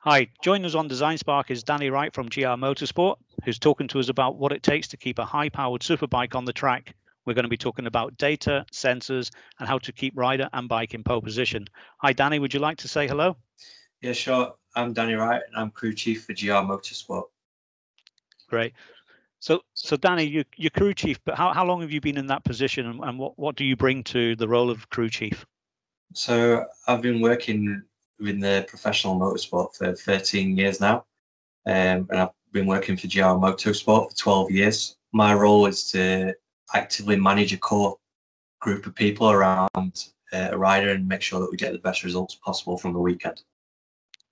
Hi, joining us on Design Spark is Danny Wright from GR Motorsport, who's talking to us about what it takes to keep a high-powered superbike on the track. We're going to be talking about data, sensors, and how to keep rider and bike in pole position. Hi, Danny, would you like to say hello? Yeah, sure. I'm Danny Wright, and I'm crew chief for GR Motorsport. Great. So Danny, you're crew chief, but how long have you been in that position, and what do you bring to the role of crew chief? So I've been working in the professional motorsport for 13 years now, and I've been working for GR Motorsport for 12 years. My role is to actively manage a core group of people around a rider and make sure that we get the best results possible from the weekend.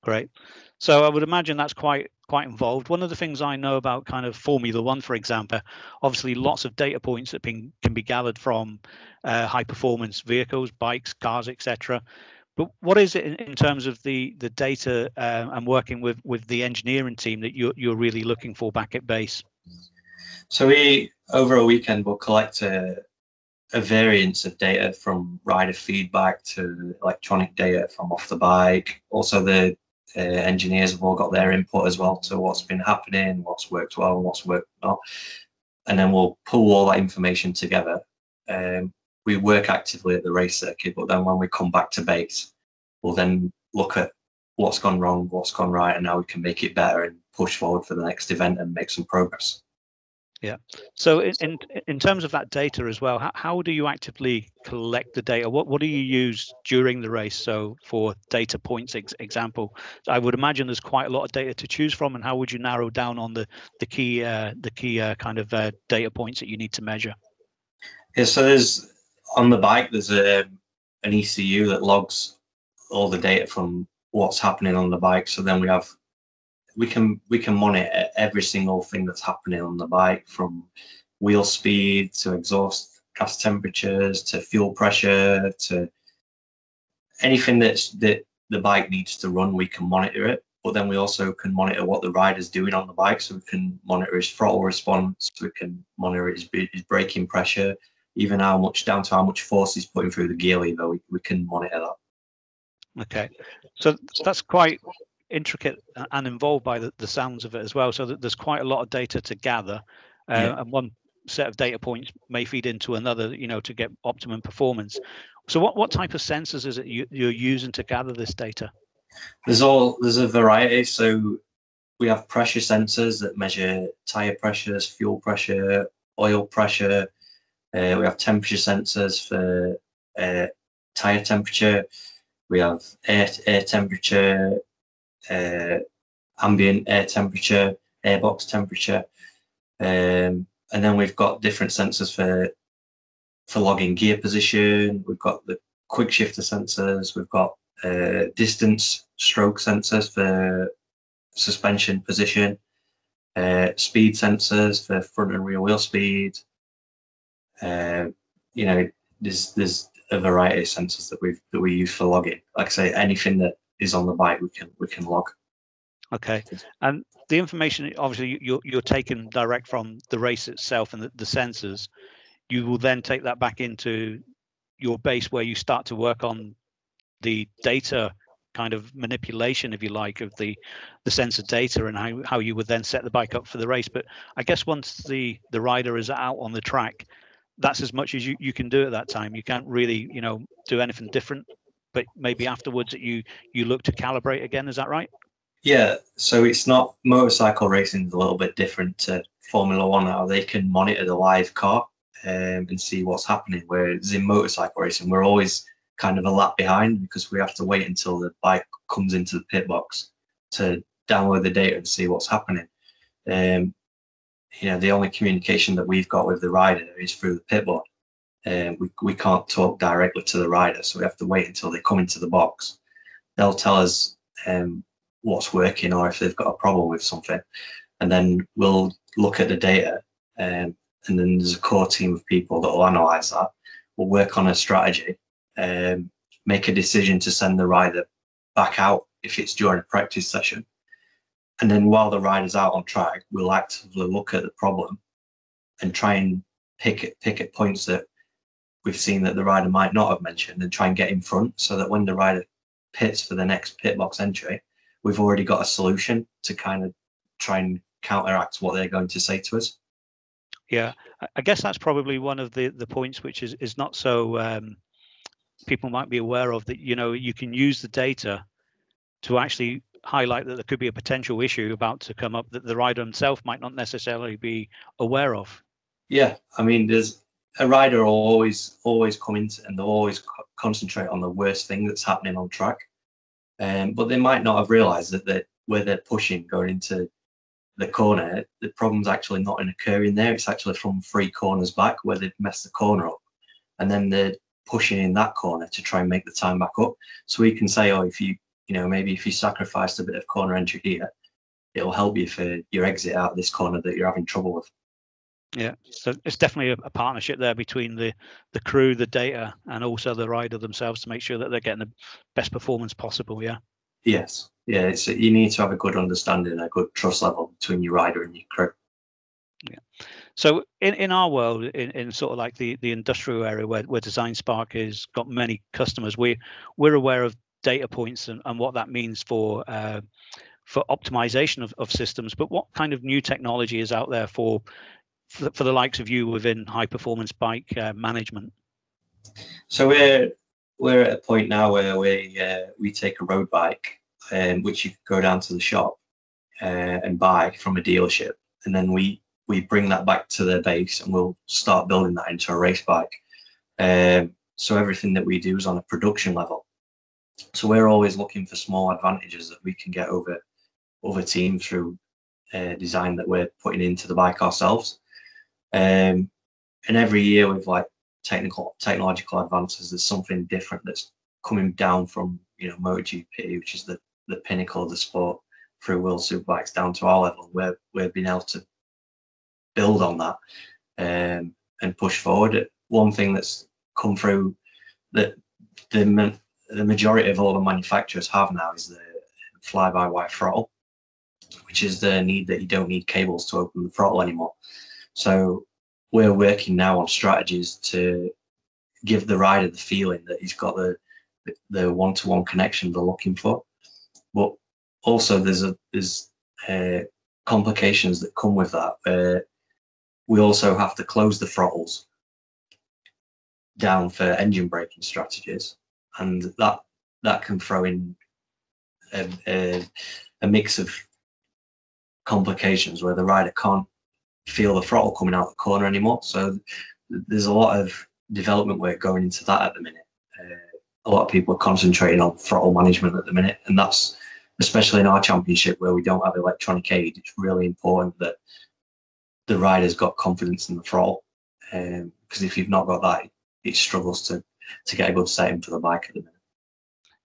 Great. So I would imagine that's quite involved. One of the things I know about kind of Formula One, for example, obviously lots of data points that can be gathered from high performance vehicles, bikes, cars, etc. But what is it in terms of the data and working with the engineering team that you're really looking for back at base? So we, over a weekend, will collect a variance of data from rider feedback to electronic data from off the bike. Also, the engineers have all got their input as well to what's been happening, what's worked well, and what's worked not. And then we'll pull all that information together. We work actively at the race circuit, but then when we come back to base, we'll then look at what's gone wrong, what's gone right, and how we can make it better and push forward for the next event and make some progress. Yeah. So in terms of that data as well, how do you actively collect the data? What do you use during the race? So for data points example, I would imagine there's quite a lot of data to choose from, and how would you narrow down on the key kind of data points that you need to measure? Yeah, so there's on the bike there's an ECU that logs all the data from what's happening on the bike. So then we can monitor every single thing that's happening on the bike, from wheel speed to exhaust gas temperatures to fuel pressure to anything that the bike needs to run. We can monitor it, but then we also can monitor what the rider's doing on the bike. So we can monitor his throttle response, we can monitor his braking pressure, even how much down to how much force he's putting through the gear lever. We can monitor that. Okay, so that's quite intricate and involved by the sounds of it as well. So that there's quite a lot of data to gather, and one set of data points may feed into another, to get optimum performance. So what type of sensors is it you're using to gather this data? There's a variety. So we have pressure sensors that measure tire pressures, fuel pressure, oil pressure. We have temperature sensors for tire temperature. We have air temperature, ambient air temperature, airbox temperature, and then we've got different sensors for logging gear position. We've got the quick shifter sensors. We've got distance stroke sensors for suspension position, speed sensors for front and rear wheel speed. There's a variety of sensors that we use for logging. Like I say, anything that is on the bike, we can log. Okay, and the information obviously you're taking direct from the race itself and the sensors. You will then take that back into your base where you start to work on the data kind of manipulation, if you like, of the sensor data and how you would then set the bike up for the race. But I guess once the rider is out on the track, that's as much as you can do at that time. You can't really do anything different, but maybe afterwards that you look to calibrate again. Is that right? Yeah, so it's not, motorcycle racing is a little bit different to Formula One, how they can monitor the live car and see what's happening. Whereas in motorcycle racing, we're always kind of a lap behind because we have to wait until the bike comes into the pit box to download the data and see what's happening. The only communication that we've got with the rider is through the pit board. We can't talk directly to the rider, so we have to wait until they come into the box. They'll tell us what's working or if they've got a problem with something, and then we'll look at the data, and then there's a core team of people that will analyze that. We'll work on a strategy, make a decision to send the rider back out if it's during a practice session, and then while the rider's out on track, we'll actively look at the problem and try and pick at points that we've seen that the rider might not have mentioned and try and get in front, so that when the rider pits for the next pit box entry, we've already got a solution to kind of try and counteract what they're going to say to us. Yeah, I guess that's probably one of the points which is not so people might be aware of, that you can use the data to actually highlight that there could be a potential issue about to come up that the rider himself might not necessarily be aware of. Yeah, I mean, there's a rider will always come into, and they'll always concentrate on the worst thing that's happening on track, but they might not have realised that where they're pushing going into the corner, the problem's actually not occurring there. It's actually from 3 corners back where they've messed the corner up, and then they're pushing in that corner to try and make the time back up. So we can say, oh, if maybe if you sacrificed a bit of corner entry here, it'll help you for your exit out of this corner that you're having trouble with. Yeah, so it's definitely a partnership there between the crew, the data, and also the rider themselves to make sure that they're getting the best performance possible. Yeah. Yes, yeah. You need to have a good understanding, a good trust level between your rider and your crew. Yeah. So in our world, in sort of like the industrial area where Design Spark has got many customers, we're aware of data points and what that means for optimization of systems. But what kind of new technology is out there for the likes of you within high performance bike management? So we're at a point now where we take a road bike, which you can go down to the shop and buy from a dealership, and then we bring that back to the base, and we'll start building that into a race bike. So everything that we do is on a production level. So we're always looking for small advantages that we can get over teams through design that we're putting into the bike ourselves. And every year with like technological advances, there's something different that's coming down from MotoGP, which is the pinnacle of the sport, through World Superbikes down to our level, where we've been able to build on that and push forward. One thing that's come through that the majority of all the manufacturers have now is the fly-by-wire throttle, which is the need that you don't need cables to open the throttle anymore. So we're working now on strategies to give the rider the feeling that he's got the one-to-one connection they're looking for. But also there's complications that come with that. We also have to close the throttles down for engine braking strategies, and that can throw in a mix of complications where the rider can't feel the throttle coming out the corner anymore. So there's a lot of development work going into that at the minute. A lot of people are concentrating on throttle management at the minute, and that's especially in our championship where we don't have electronic aid. It's really important that the rider's got confidence in the throttle, because if you've not got that, it struggles to get a good setting for the bike at the minute.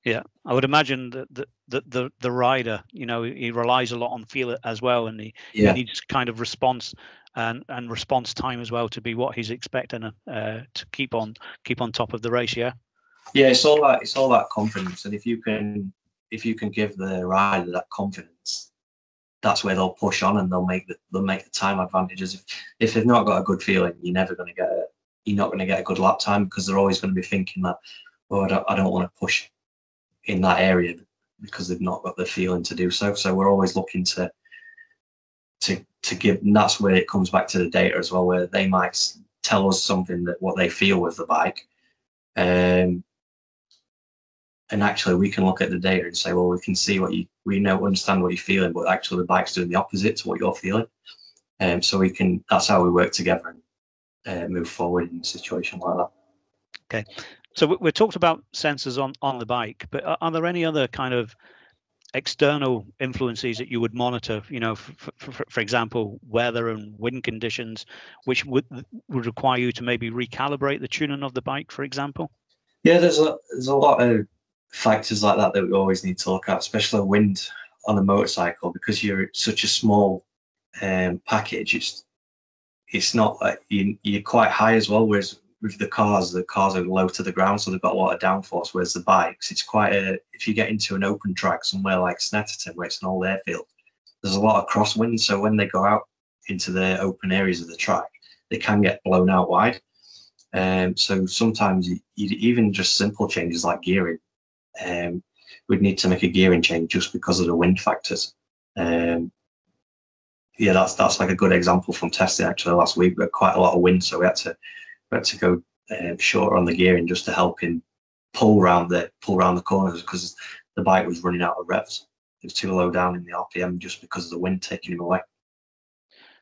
Yeah, I would imagine that the rider, he relies a lot on feel as well, and he needs kind of response and response time as well to be what he's expecting to keep on top of the race. Yeah. Yeah, it's all that confidence, and if you can give the rider that confidence, that's where they'll push on and they'll make the time advantages. If they've not got a good feeling, you're not going to get a good lap time, because they're always going to be thinking that, oh, I don't want to push in that area because they've not got the feeling to do so. So we're always looking to give, and that's where it comes back to the data as well, where they might tell us something that what they feel with the bike, and actually we can look at the data and say, well, we can see understand what you're feeling, but actually the bike's doing the opposite to what you're feeling. So that's how we work together and move forward in a situation like that. Okay, so we talked about sensors on the bike, but are there any other kind of external influences that you would monitor? For example, weather and wind conditions, which would require you to maybe recalibrate the tuning of the bike, for example. Yeah, there's a lot of factors like that we always need to look at, especially wind on a motorcycle, because you're such a small package. It's not like you're quite high as well, whereas with the cars are low to the ground, so they've got a lot of downforce, whereas the bikes, it's if you get into an open track somewhere like Snetterton, where it's an old airfield, there's a lot of crosswind, so when they go out into the open areas of the track, they can get blown out wide. So sometimes you even just simple changes like gearing, we'd need to make a gearing change just because of the wind factors. Yeah, that's like a good example from testing. Actually, last week we had quite a lot of wind, so we had to go shorter on the gearing just to help him pull round the corners, because the bike was running out of revs. It was too low down in the RPM just because of the wind taking him away.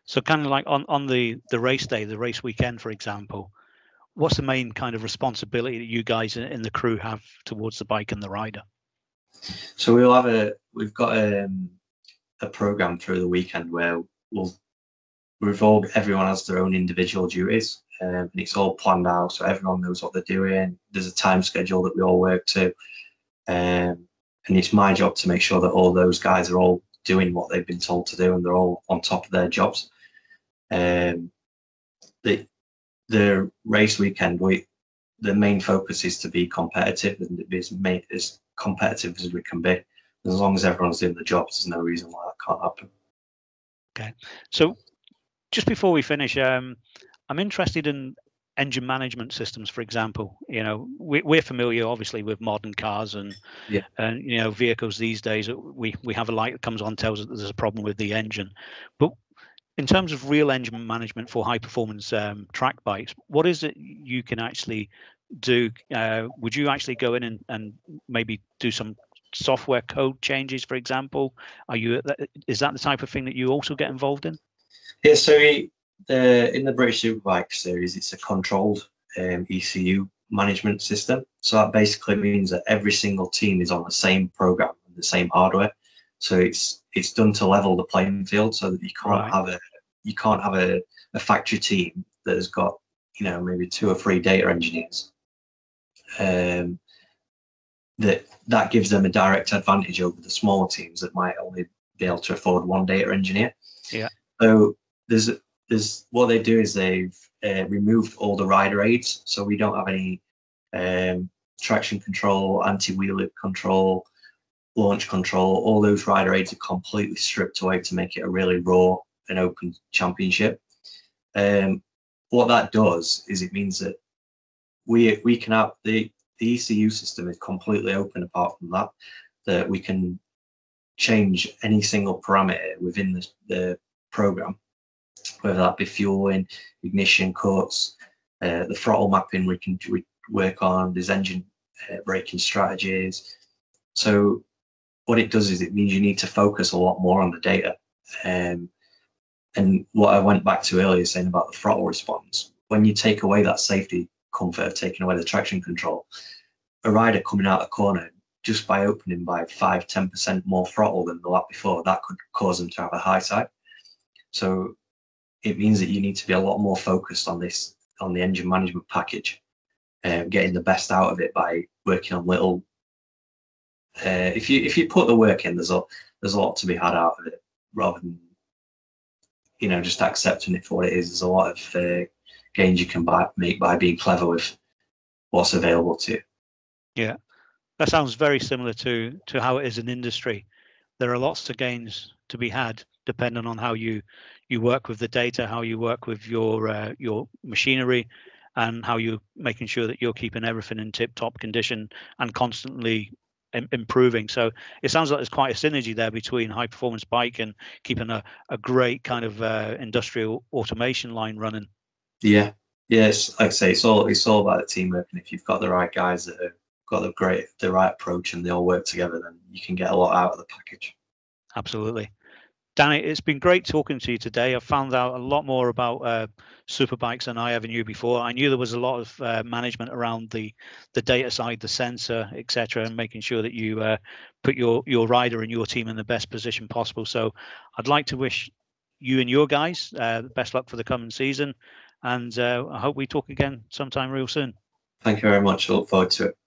So kind of like on the race day, the race weekend, for example, what's the main kind of responsibility that you guys in the crew have towards the bike and the rider? So we've got a program through the weekend where everyone has their own individual duties, and it's all planned out, so everyone knows what they're doing. There's a time schedule that we all work to, and it's my job to make sure that all those guys are all doing what they've been told to do, and they're all on top of their jobs. The race weekend, the main focus is to be competitive and be as competitive as we can be. As long as everyone's doing the jobs, there's no reason why that can't happen. Okay, so just before we finish, I'm interested in engine management systems, for example. You know, we're familiar obviously with modern cars and you know, vehicles these days. We have a light that comes on, tells us that there's a problem with the engine. But in terms of real engine management for high performance track bikes, what is it you can actually do? Would you actually go in and maybe do some software code changes, for example? Is that the type of thing that you also get involved in? Yeah, so in the British Superbike series, it's a controlled ECU management system. So that basically means that every single team is on the same program and the same hardware. So it's done to level the playing field, so that you can't have a factory team that has got, you know, maybe 2 or 3 data engineers. That gives them a direct advantage over the smaller teams that might only be able to afford 1 data engineer. Yeah. So there's what they do is they've removed all the rider aids, so we don't have any traction control, anti-wheel loop control, launch control. All those rider aids are completely stripped away to make it a really raw and open championship. What that does is it means that we can have the ECU system is completely open. Apart from that we can change any single parameter within the program, whether that be fueling, ignition cuts, the throttle mapping we work on, there's engine braking strategies. So what it does is it means you need to focus a lot more on the data. And what I went back to earlier saying about the throttle response, when you take away that safety comfort of taking away the traction control, a rider coming out a corner, just by opening by 5-10% more throttle than the lap before, that could cause them to have a high side. So it means that you need to be a lot more focused on the engine management package, getting the best out of it by working on little. If you put the work in, there's a lot to be had out of it, rather than, you know, just accepting it for what it is. There's a lot of gains you can make by being clever with what's available to you. Yeah, that sounds very similar to how it is in industry. There are lots of gains to be had depending on how you work with the data, how you work with your machinery, and how you're making sure that you're keeping everything in tip-top condition and constantly improving. So it sounds like there's quite a synergy there between high performance bike and keeping a great kind of industrial automation line running. Yeah, yes, like I say, it's all about the teamwork, and if you've got the right guys that have got the right approach and they all work together, then you can get a lot out of the package. Absolutely. Danny, it's been great talking to you today. I've found out a lot more about superbikes than I ever knew before. I knew there was a lot of management around the data side, the sensor, etc., and making sure that you put your rider and your team in the best position possible. So I'd like to wish you and your guys the best luck for the coming season, and I hope we talk again sometime real soon. Thank you very much. I look forward to it.